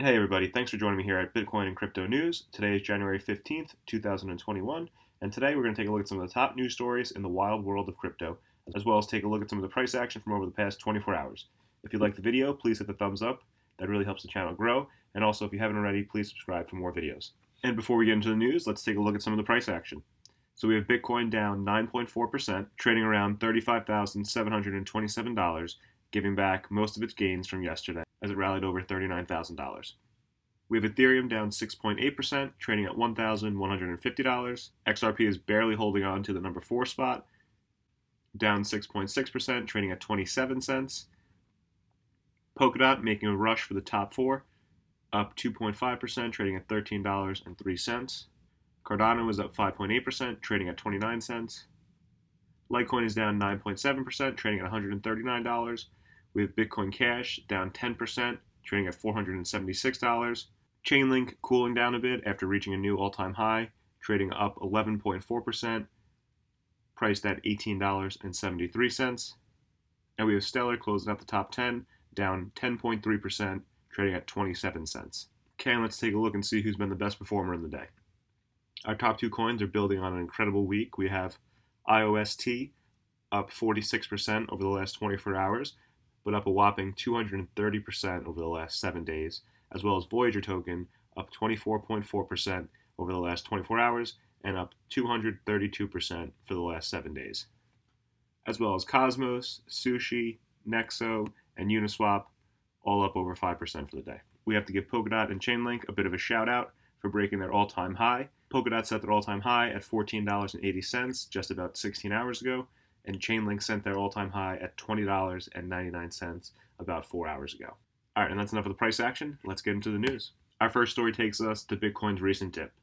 Hey everybody, thanks for joining me here at Bitcoin and Crypto News. Today is January 15th, 2021, and today we're going to take a look at some of the top news stories in the wild world of crypto, as well as take a look at some of the price action from over the past 24 hours. If you like the video, please hit the thumbs up. That really helps the channel grow, and also if you haven't already, please subscribe for more videos. And before we get into the news, let's take a look at some of the price action. So we have Bitcoin down 9.4%, trading around $35,727, giving back most of its gains from yesterday as it rallied over $39,000. We have Ethereum down 6.8%, trading at $1,150. XRP is barely holding on to the number 4 spot, down 6.6%, trading at 27 cents. Polkadot making a rush for the top 4, up 2.5%, trading at $13.03. Cardano is up 5.8%, trading at 29 cents. Litecoin is down 9.7%, trading at $139. We have Bitcoin Cash down 10%, trading at $476. Chainlink cooling down a bit after reaching a new all-time high, trading up 11.4%, priced at $18.73. And we have Stellar closing out the top 10, down 10.3%, trading at 27 cents. Okay, let's take a look and see who's been the best performer in the day. Our top 2 coins are building on an incredible week. We have IOST up 46% over the last 24 hours, but up a whopping 230% over the last 7 days, as well as Voyager token up 24.4% over the last 24 hours and up 232% for the last 7 days. As well as Cosmos, Sushi, Nexo, and Uniswap all up over 5% for the day. We have to give Polkadot and Chainlink a bit of a shout out for breaking their all-time high. Polkadot set their all-time high at $14.80 just about 16 hours ago, and Chainlink sent their all-time high at $20.99 about 4 hours ago. All right, and that's enough of the price action. Let's get into the news. Our first story takes us to Bitcoin's recent dip.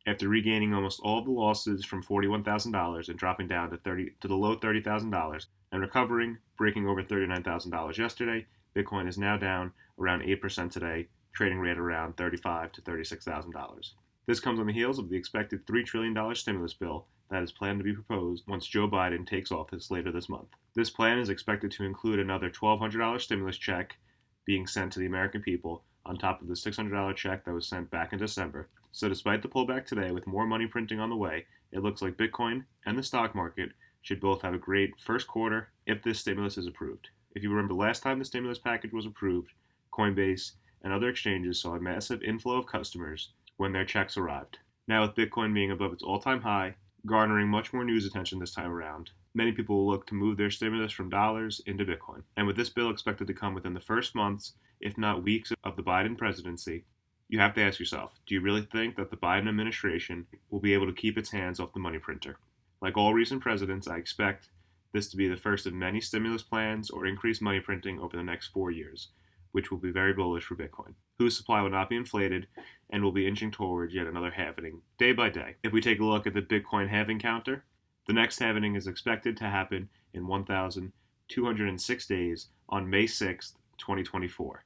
After regaining almost all of the losses from $41,000 and dropping down to the low $30,000 and recovering, breaking over $39,000 yesterday, Bitcoin is now down around 8% today, trading rate around $35,000 to $36,000. This comes on the heels of the expected $3 trillion stimulus bill that is planned to be proposed once Joe Biden takes office later this month. This plan is expected to include another $1,200 stimulus check being sent to the American people on top of the $600 check that was sent back in December. So despite the pullback today with more money printing on the way, it looks like Bitcoin and the stock market should both have a great first quarter if this stimulus is approved. If you remember last time the stimulus package was approved, Coinbase and other exchanges saw a massive inflow of customers when their checks arrived. Now with Bitcoin being above its all-time high, garnering much more news attention this time around, many people will look to move their stimulus from dollars into Bitcoin. And with this bill expected to come within the first months, if not weeks, of the Biden presidency, you have to ask yourself, do you really think that the Biden administration will be able to keep its hands off the money printer? Like all recent presidents, I expect this to be the first of many stimulus plans or increased money printing over the next 4 years, which will be very bullish for Bitcoin, whose supply will not be inflated and will be inching towards yet another halvening day by day. If we take a look at the Bitcoin halving counter, the next halvening is expected to happen in 1,206 days on May 6th, 2024,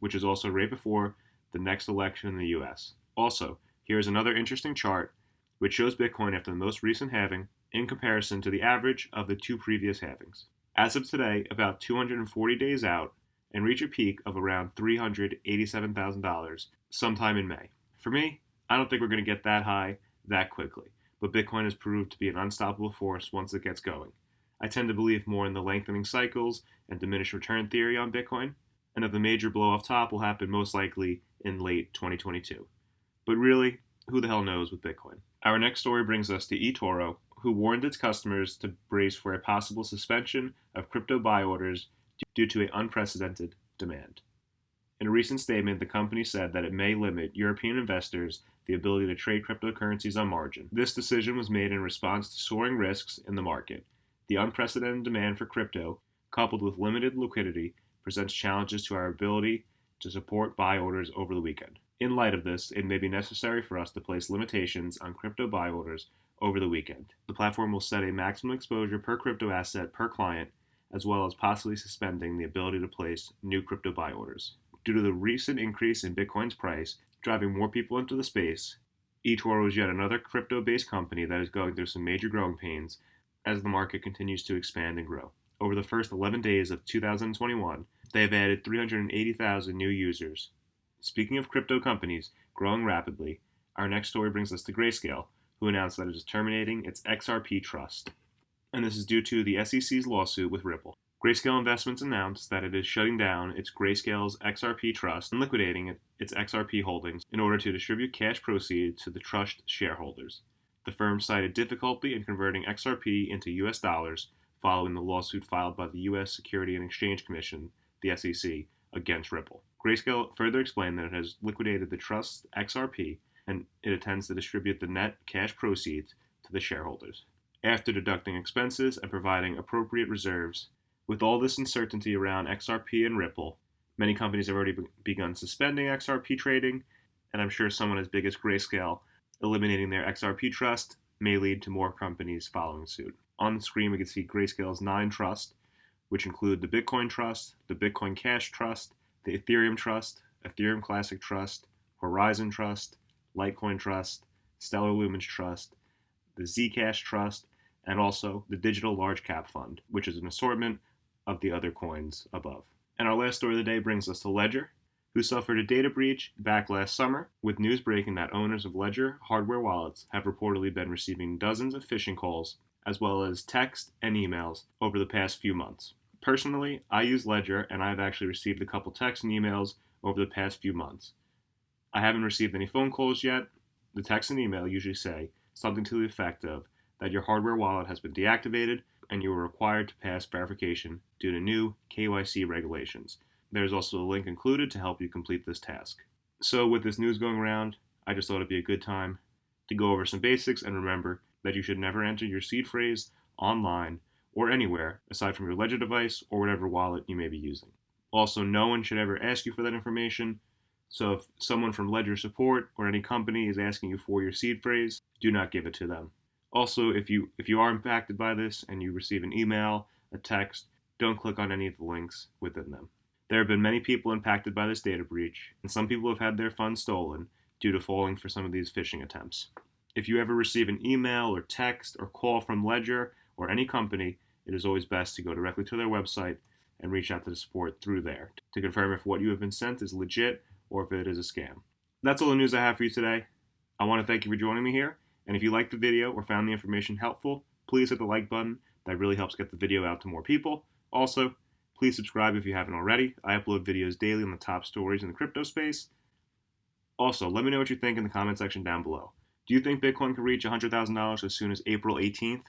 which is also right before the next election in the US. Also, here's another interesting chart which shows Bitcoin after the most recent halving in comparison to the average of the 2 previous halvings. As of today, about 240 days out, and reach a peak of around $387,000 sometime in May. For me, I don't think we're going to get that high that quickly, but Bitcoin has proved to be an unstoppable force once it gets going. I tend to believe more in the lengthening cycles and diminished return theory on Bitcoin, and that the major blow off top will happen most likely in late 2022. But really, who the hell knows with Bitcoin? Our next story brings us to Etoro, who warned its customers to brace for a possible suspension of crypto buy orders due to an unprecedented demand. In a recent statement, the company said that it may limit European investors the ability to trade cryptocurrencies on margin. This decision was made in response to soaring risks in the market. The unprecedented demand for crypto, coupled with limited liquidity, presents challenges to our ability to support buy orders over the weekend. In light of this, it may be necessary for us to place limitations on crypto buy orders over the weekend. The platform will set a maximum exposure per crypto asset per client, as well as possibly suspending the ability to place new crypto buy orders. Due to the recent increase in Bitcoin's price, driving more people into the space, Etoro is yet another crypto-based company that is going through some major growing pains as the market continues to expand and grow. Over the first 11 days of 2021, they have added 380,000 new users, Speaking of crypto companies growing rapidly, our next story brings us to Grayscale, who announced that it is terminating its XRP trust. And this is due to the SEC's lawsuit with Ripple. Grayscale Investments announced that it is shutting down its Grayscale's XRP trust and liquidating its XRP holdings in order to distribute cash proceeds to the trust shareholders. The firm cited difficulty in converting XRP into US dollars following the lawsuit filed by the US Securities and Exchange Commission, the SEC, against Ripple. Grayscale further explained that it has liquidated the trust's XRP and it intends to distribute the net cash proceeds to the shareholders, after deducting expenses and providing appropriate reserves. With all this uncertainty around XRP and Ripple, many companies have already begun suspending XRP trading, and I'm sure someone as big as Grayscale eliminating their XRP trust may lead to more companies following suit. On the screen, we can see Grayscale's 9 trusts, which include the Bitcoin Trust, the Bitcoin Cash Trust, the Ethereum Trust, Ethereum Classic Trust, Horizon Trust, Litecoin Trust, Stellar Lumens Trust, the Zcash Trust, and also the Digital Large Cap Fund, which is an assortment of the other coins above. And our last story of the day brings us to Ledger, who suffered a data breach back last summer, with news breaking that owners of Ledger hardware wallets have reportedly been receiving dozens of phishing calls, as well as text and emails over the past few months. Personally, I use Ledger, and I've actually received a couple texts and emails over the past few months. I haven't received any phone calls yet. The text and email usually say something to the effect of that your hardware wallet has been deactivated and you are required to pass verification due to new KYC regulations. There is also a link included to help you complete this task. So with this news going around, I just thought it'd be a good time to go over some basics and remember that you should never enter your seed phrase online or anywhere aside from your Ledger device or whatever wallet you may be using. Also, no one should ever ask you for that information. So if someone from Ledger support or any company is asking you for your seed phrase, do not give it to them. Also, if you are impacted by this and you receive an email, a text, don't click on any of the links within them. There have been many people impacted by this data breach, and some people have had their funds stolen due to falling for some of these phishing attempts. If you ever receive an email or text or call from Ledger or any company, it is always best to go directly to their website and reach out to the support through there to confirm if what you have been sent is legit or if it is a scam. That's all the news I have for you today. I want to thank you for joining me here, and if you liked the video or found the information helpful, please hit the like button. That really helps get the video out to more people. Also, please subscribe if you haven't already. I upload videos daily on the top stories in the crypto space. Also, let me know what you think in the comment section down below. Do you think Bitcoin can reach $100,000 as soon as April 18th,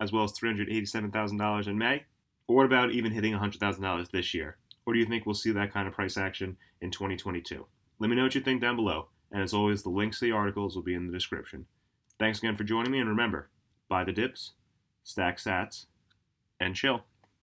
as well as $387,000 in May? Or what about even hitting $100,000 this year? Or do you think we'll see that kind of price action in 2022? Let me know what you think down below, and as always, the links to the articles will be in the description. Thanks again for joining me, and remember, buy the dips, stack sats, and chill.